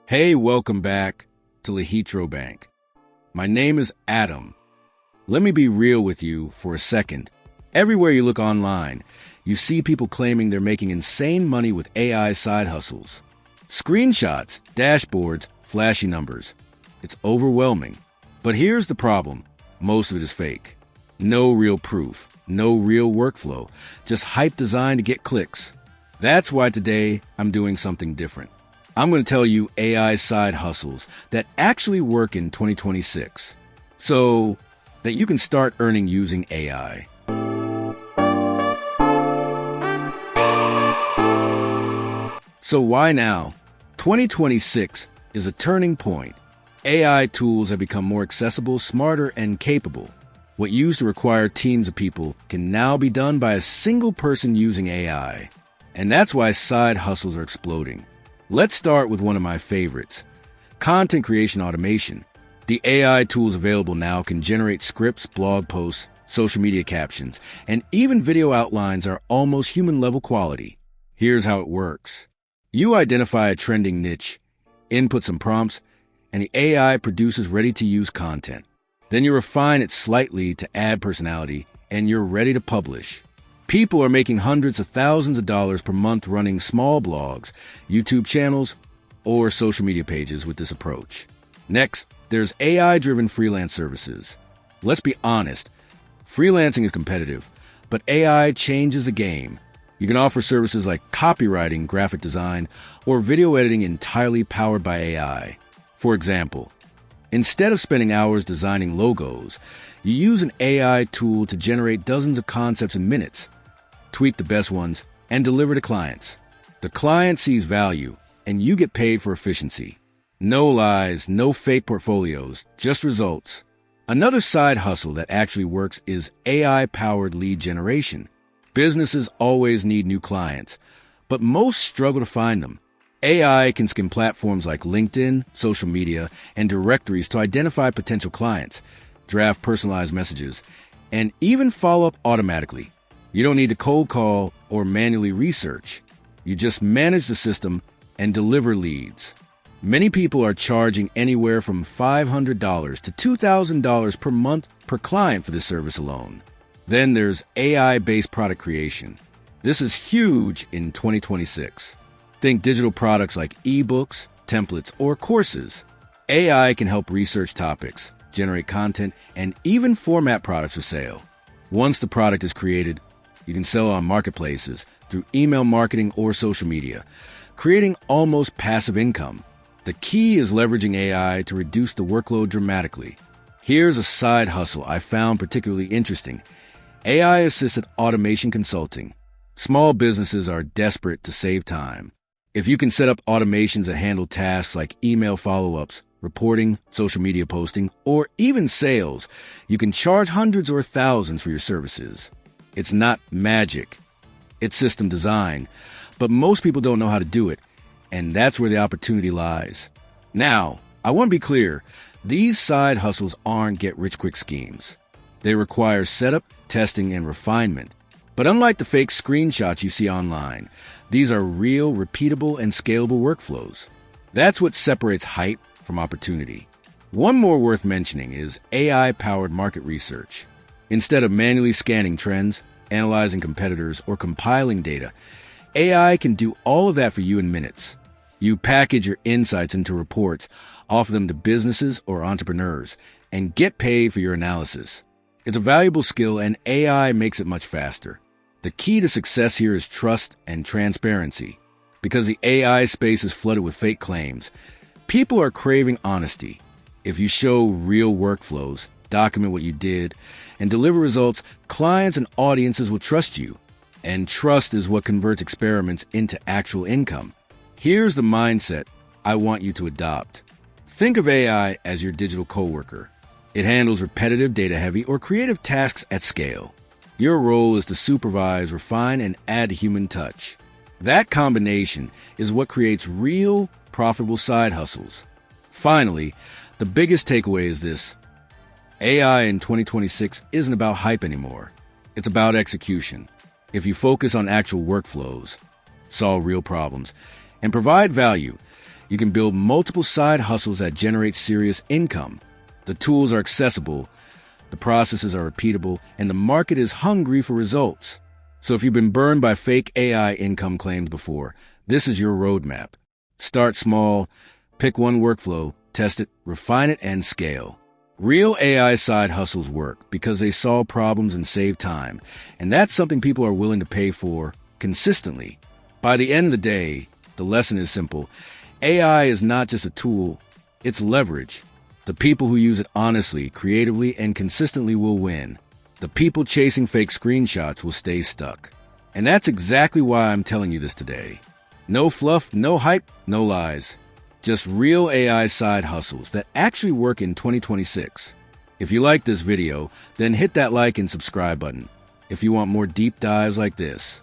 Hey, welcome back to Lahitro Bank. My name is Adam. Let me be real with you for a second. Everywhere you look online, you see people claiming they're making insane money with AI side hustles. Screenshots, dashboards, flashy numbers. It's overwhelming. But here's the problem. Most of it is fake. No real proof, no real workflow, just hype designed to get clicks. That's why today I'm doing something different. I'm going to tell you AI side hustles that actually work in 2026 so that you can start earning using AI. So why now? 2026 is a turning point. AI tools have become more accessible, smarter, and capable. What used to require teams of people can now be done by a single person using AI. And that's why side hustles are exploding. Let's start with one of my favorites, content creation automation. The AI tools available now can generate scripts, blog posts, social media captions, and even video outlines are almost human-level quality. Here's how it works. You identify a trending niche, input some prompts, and the AI produces ready-to-use content. Then you refine it slightly to add personality, and you're ready to publish. People are making hundreds of thousands of dollars per month running small blogs, YouTube channels, or social media pages with this approach. Next, there's AI-driven freelance services. Let's be honest, freelancing is competitive, but AI changes the game. You can offer services like copywriting, graphic design, or video editing entirely powered by AI. For example, instead of spending hours designing logos, you use an AI tool to generate dozens of concepts in minutes, tweak the best ones, and deliver to clients. The client sees value, and you get paid for efficiency. No lies, no fake portfolios, just results. Another side hustle that actually works is AI-powered lead generation. Businesses always need new clients, but most struggle to find them. AI can skim platforms like LinkedIn, social media, and directories to identify potential clients, draft personalized messages, and even follow up automatically. You don't need to cold call or manually research. You just manage the system and deliver leads. Many people are charging anywhere from $500 to $2,000 per month per client for this service alone. Then there's AI-based product creation. This is huge in 2026. Think digital products like ebooks, templates, or courses. AI can help research topics, generate content, and even format products for sale. Once the product is created, you can sell on marketplaces through email marketing or social media, creating almost passive income. The key is leveraging AI to reduce the workload dramatically. Here's a side hustle I found particularly interesting: AI-assisted automation consulting. Small businesses are desperate to save time. If you can set up automations that handle tasks like email follow-ups, reporting, social media posting, or even sales, you can charge hundreds or thousands for your services. It's not magic. It's system design. But most people don't know how to do it, and that's where the opportunity lies. Now, I want to be clear. These side hustles aren't get-rich-quick schemes. They require setup, testing, and refinement. But unlike the fake screenshots you see online, these are real, repeatable, and scalable workflows. That's what separates hype from opportunity. One more worth mentioning is AI-powered market research. Instead of manually scanning trends, analyzing competitors, or compiling data, AI can do all of that for you in minutes. You package your insights into reports, offer them to businesses or entrepreneurs, and get paid for your analysis. It's a valuable skill, and AI makes it much faster. The key to success here is trust and transparency. Because the AI space is flooded with fake claims, people are craving honesty. If you show real workflows, document what you did, and deliver results, clients and audiences will trust you. And trust is what converts experiments into actual income. Here's the mindset I want you to adopt. Think of AI as your digital coworker. It handles repetitive, data-heavy, or creative tasks at scale. Your role is to supervise, refine, and add a human touch. That combination is what creates real, profitable side hustles. Finally, the biggest takeaway is this: AI in 2026 isn't about hype anymore. It's about execution. If you focus on actual workflows, solve real problems, and provide value, You can build multiple side hustles that generate serious income. The tools are accessible, the processes are repeatable, and the market is hungry for results. So if you've been burned by fake AI income claims before, this is your roadmap. Start small, pick one workflow, test it, refine it, and scale. Real AI side hustles work because they solve problems and save time, and that's something people are willing to pay for consistently. By the end of the day, the lesson is simple. AI is not just a tool, it's leverage. The people who use it honestly, creatively, and consistently will win. The people chasing fake screenshots will stay stuck. And that's exactly why I'm telling you this today. No fluff, no hype, no lies. Just real AI side hustles that actually work in 2026. If you like this video, then hit that like and subscribe button if you want more deep dives like this.